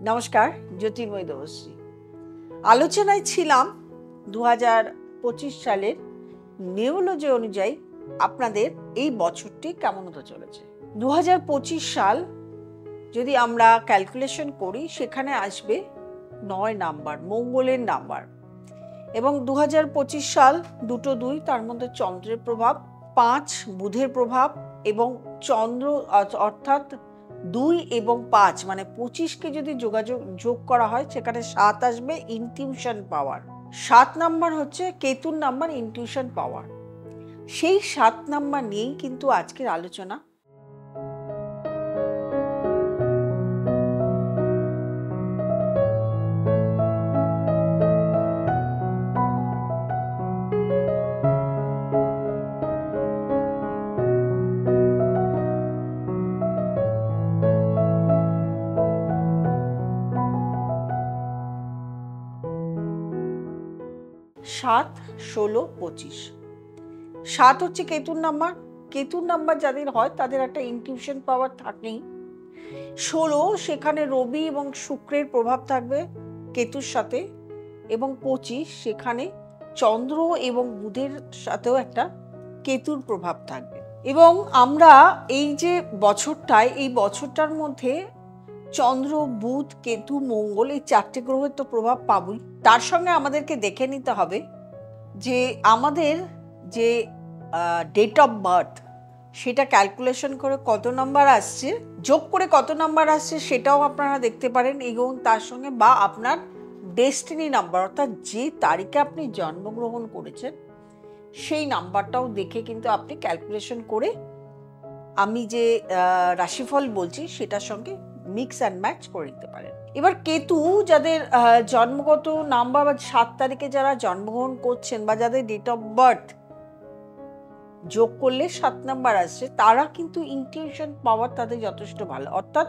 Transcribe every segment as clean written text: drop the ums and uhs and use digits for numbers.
নমস্কার, জ্যোতির্ময় দেবশ্রী। আলোচনায় ছিলাম 2025 সালের নিউরোলজি অনুযায়ী আপনাদের এই বছরটি কেমন হতে চলেছে। 2025 সাল যদি আমরা ক্যালকুলেশন করি, সেখানে আসবে 9 নাম্বার, মঙ্গলের নাম্বার। এবং 2025 সাল 2 তার মধ্যে চন্দ্রের প্রভাব, 5 বুধের প্রভাব এবং চন্দ্র অর্থাৎ 2 এবং 5 মানে 25কে যদি যোগ করা হয়, সেখানে 7 আসবে ইনটিউশন পাওয়ার। 7 নাম্বার হচ্ছে কেতুর নাম্বার, ইনটিউশন পাওয়ার। সেই 7 নাম্বার নিয়েই কিন্তু আজকের আলোচনা। সাত, 16, 25। 7 হচ্ছে কেতুর নাম্বার। কেতুর নাম্বার যাদের হয় তাদের একটা ইনটিউশন পাওয়ার থাকেই। 16 সেখানে রবি এবং শুক্রের প্রভাব থাকবে কেতুর সাথে, এবং 25 সেখানে চন্দ্র এবং বুধের সাথেও একটা কেতুর প্রভাব থাকবে। এবং আমরা এই যে বছরটায়, এই বছরটার মধ্যে চন্দ্র, বুধ, কেতু, মঙ্গল এই 4টে গ্রহের তো প্রভাব পাবই। তার সঙ্গে আমাদেরকে দেখে নিতে হবে যে আমাদের যে ডেট অফ বার্থ, সেটা ক্যালকুলেশন করে কত নাম্বার আসছে, যোগ করে কত নাম্বার আসছে সেটাও আপনারা দেখতে পারেন। এবং তার সঙ্গে বা আপনার ডেস্টিনি নাম্বার, অর্থাৎ যে তারিখে আপনি জন্মগ্রহণ করেছেন সেই নাম্বারটাও দেখে কিন্তু আপনি ক্যালকুলেশন করে আমি যে রাশিফল বলছি সেটার সঙ্গে মিক্স অ্যান্ড ম্যাচ করে নিতে পারেন। এবার কেতু যাদের জন্মগত নাম্বার বা 7 তারিখে যারা জন্মগ্রহণ করছেন বা যাদের ডেট অফ বার্থ যোগ করলে 7 নাম্বার আসছে, তারা কিন্তু ইনটিউশন পাওয়ার তাদের যথেষ্ট ভালো। অর্থাৎ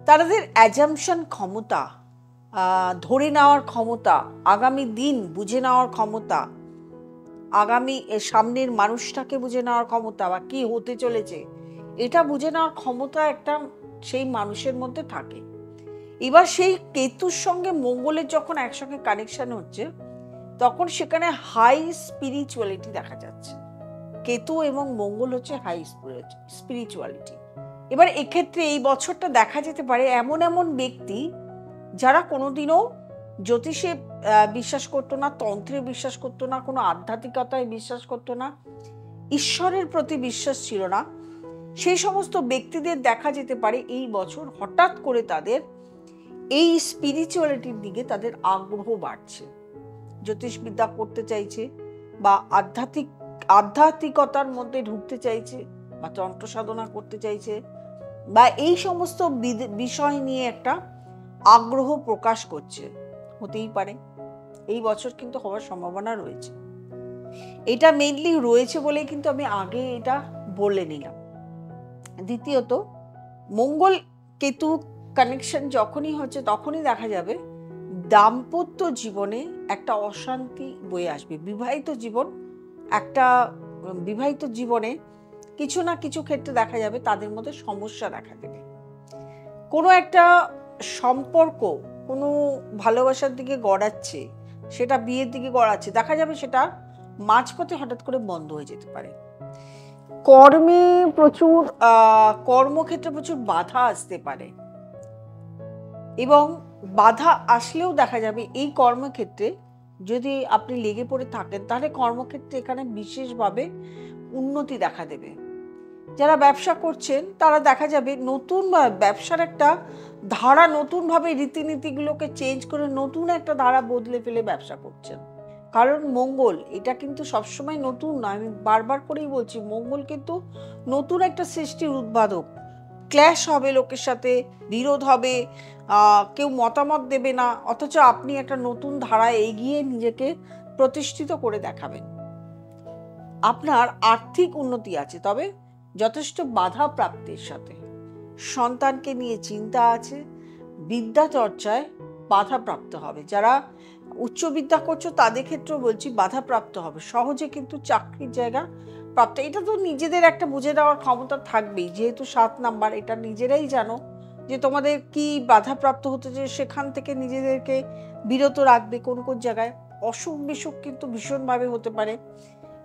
তাদের অ্যাজাম্পশন ক্ষমতা, ধরে নেওয়ার ক্ষমতা, আগামী দিন বুঝে নেওয়ার ক্ষমতা, আগামী সামনের মানুষটাকে বুঝে নেওয়ার ক্ষমতা বা কি হতে চলেছে এটা বুঝে নেওয়ার ক্ষমতা একটা সেই মানুষের মধ্যে থাকে। এবার সেই কেতুর সঙ্গে মঙ্গলের যখন একসঙ্গে কানেকশন হচ্ছে, তখন সেখানে হাই স্পিরিচুয়ালিটি দেখা যাচ্ছে। কেতু এবং মঙ্গল হচ্ছে হাই স্পিরিচুয়ালিটি। এবার এক্ষেত্রে এই বছরটা দেখা যেতে পারে এমন এমন ব্যক্তি যারা কোনোদিনও জ্যোতিষে বিশ্বাস করতো না, তন্ত্রে বিশ্বাস করতো না, কোনো আধ্যাত্মিকতায় বিশ্বাস করতো না, ঈশ্বরের প্রতি বিশ্বাস ছিল না, সেই সমস্ত ব্যক্তিদের দেখা যেতে পারে এই বছর হঠাৎ করে তাদের এই স্পিরিচুয়ালিটির দিকে তাদের আগ্রহ বাড়ছে। জ্যোতিষবিদ্যা করতে চাইছে বা আধ্যাত্মিকতার মধ্যে ঢুকতে চাইছে বা তন্ত্র সাধনা করতে চাইছে বা এই সমস্ত বিষয় নিয়ে একটা আগ্রহ প্রকাশ করছে। হতেই পারে, এই বছর কিন্তু হওয়ার সম্ভাবনা রয়েছে। এটা মেইনলি রয়েছে বলেই কিন্তু আমি আগে এটা বলে নিলাম। দ্বিতীয়ত, মঙ্গল কেতু কানেকশন যখনই হচ্ছে তখনই দেখা যাবে দাম্পত্য জীবনে একটা অশান্তি বয়ে আসবে। বিবাহিত জীবনে কিছু না কিছু ক্ষেত্রে দেখা যাবে তাদের মধ্যে সমস্যা দেখা দেবে। কোনো একটা সম্পর্ক কোনো ভালোবাসার দিকে গড়াচ্ছে, সেটা বিয়ের দিকে গড়াচ্ছে, দেখা যাবে সেটা মাঝপথে হঠাৎ করে বন্ধ হয়ে যেতে পারে। কর্মক্ষেত্রে প্রচুর বাধা আসতে পারে, এবং বাধা আসলেও দেখা যাবে এই কর্মক্ষেত্রে যদি আপনি লেগে পড়ে থাকেন, তাহলে কর্মক্ষেত্রে এখানে বিশেষভাবে উন্নতি দেখা দেবে। যারা ব্যবসা করছেন তারা দেখা যাবে নতুন ব্যবসার একটা ধারা, নতুনভাবে রীতিনীতিগুলোকে চেঞ্জ করে নতুন একটা ধারা বদলে ফেলে ব্যবসা করছেন। কারণ মঙ্গল এটা কিন্তু সবসময় নতুন নয়, আমি বারবার করেই বলছি, মঙ্গল কিন্তু নতুন একটা সৃষ্টির উদ্বোধক। ক্ল্যাশ হবে, লোকের সাথে বিরোধ হবে, কেউ মতামত দেবে না, অথচ আপনি একটা নতুন ধারায় এগিয়ে নিজেকে প্রতিষ্ঠিত করে দেখাবেন। আপনার আর্থিক উন্নতি আছে, তবে যথেষ্ট বাধা প্রাপ্তির সাথে। সন্তানকে নিয়ে চিন্তা আছে, বিদ্যা চর্চায় বাধাপ্রাপ্ত হবে। যারা উচ্চবিদ্যা করছো তাদের ক্ষেত্রেও বলছি বাধাপ্রাপ্ত হবে, সহজে কিন্তু চাকরির জায়গা প্রাপ্ত। এটা তো নিজেদের একটা বুঝে দেওয়ার ক্ষমতা থাকবেই, যেহেতু 7 নাম্বার, এটা নিজেরাই জানো যে তোমাদের কি বাধাপ্রাপ্ত হতেছে সেখান থেকে নিজেদেরকে বিরত রাখবে। কোন কোন জায়গায় অসুখ বিসুখ কিন্তু ভীষণভাবে হতে পারে।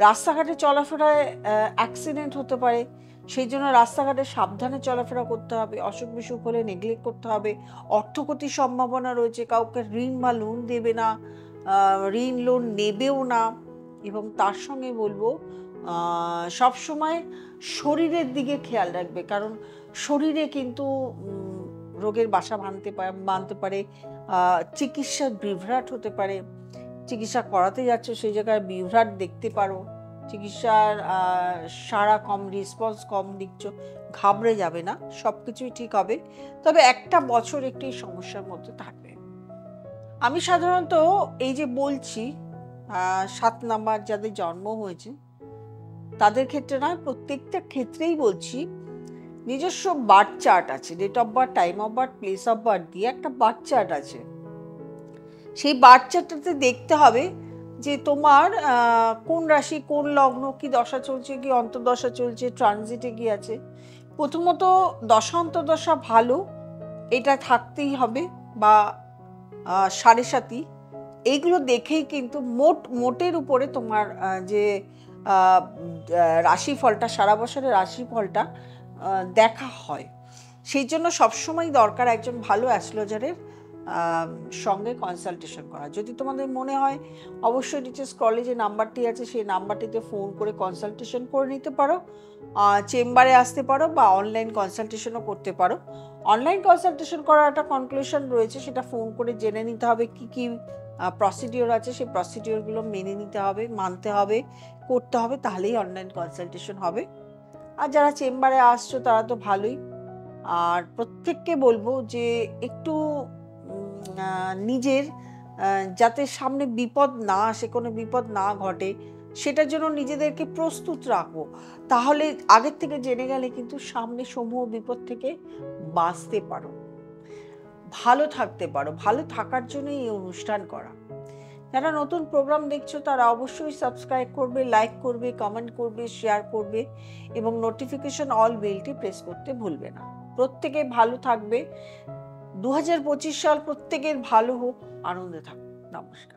রাস্তাঘাটে চলাফেরায় অ্যাক্সিডেন্ট হতে পারে, সেই জন্য রাস্তাঘাটে সাবধানে চলাফেরা করতে হবে। অসুখ বিসুখ হলে নেগলেক্ট করতে হবে। অর্থক্ষতির সম্ভাবনা রয়েছে, কাউকে ঋণ বা লোন দেবে না, ঋণ লোন নেবেও না। এবং তার সঙ্গে বলবো সবসময় শরীরের দিকে খেয়াল রাখবে, কারণ শরীরে কিন্তু রোগের বাসা বাঁধতে পারে। চিকিৎসার বিভ্রাট হতে পারে। চিকিৎসা করাতে যাচ্ছ সেই জায়গায় বিভ্রাট দেখতে পারো। চিকিৎসার সারা কম, রেসপন্স কম দিচ্ছ, ঘাবড়ে যাবে না, সব কিছুই ঠিক হবে। তবে একটা বছর একটি সমস্যার মধ্যে থাকবে। আমি সাধারণত এই যে বলছি 7 নাম্বার যাদের জন্ম হয়েছে তাদের ক্ষেত্রে নয়, প্রত্যেকটা ক্ষেত্রেই বলছি, নিজস্ব বার্থ চার্ট আছে, date of birth, time of birth, place of birth দিয়ে একটা বার্থ চার্ট আছে। সেই বার্থ চার্টটাতে দেখতে হবে যে তোমার কোন রাশি, কোন লগ্ন, কি দশা চলছে, কি অন্তর্দশা চলছে, ট্রানজিটে কি আছে। প্রথমত দশা অন্তর্দশা ভালো, এটা থাকতেই হবে, বা 7.5 এইগুলো দেখেই কিন্তু মোটের উপরে তোমার যে রাশিফলটা, সারা বছরের রাশিফলটা দেখা হয়। সেই জন্য সবসময় দরকার একজন ভালো অ্যাস্ট্রোলজারের সঙ্গে কনসালটেশন করা। যদি তোমাদের মনে হয়, অবশ্যই নিচে স্ক্রলে যে নাম্বারটি আছে সেই নাম্বারটিতে ফোন করে কনসালটেশন করে নিতে পারো, চেম্বারে আসতে পারো, বা অনলাইন কনসালটেশনও করতে পারো। অনলাইন কনসালটেশন করার একটা কনক্লুশন রয়েছে, সেটা ফোন করে জেনে নিতে হবে কি কি প্রসিডিওর আছে, সেই প্রসিডিওরগুলো মেনে নিতে হবে, মানতে হবে, করতে হবে, তাহলেই অনলাইন কনসালটেশন হবে। আর যারা চেম্বারে আসছো তারা তো ভালোই। আর প্রত্যেককে বলবো যে একটু নিজের যাতে সামনে বিপদ না আসে, কোনো বিপদ না ঘটে, সেটার জন্য নিজেদেরকে প্রস্তুত রাখো। তাহলে আগের থেকে জেনে গেলে কিন্তু সামনে সমূহ বিপদ থেকে বাঁচতে পারো, ভালো থাকতে পারো। ভালো থাকার জন্য এই অনুষ্ঠান করা। যারা নতুন প্রোগ্রাম দেখছো তারা অবশ্যই সাবস্ক্রাইব করবে, লাইক করবে, কমেন্ট করবে, শেয়ার করবে, এবং নোটিফিকেশন অল বেলটি প্রেস করতে ভুলবে না। প্রত্যেকে ভালো থাকবে। 2025 সাল প্রত্যেকের ভালো হোক, আনন্দে থাকুক। নমস্কার।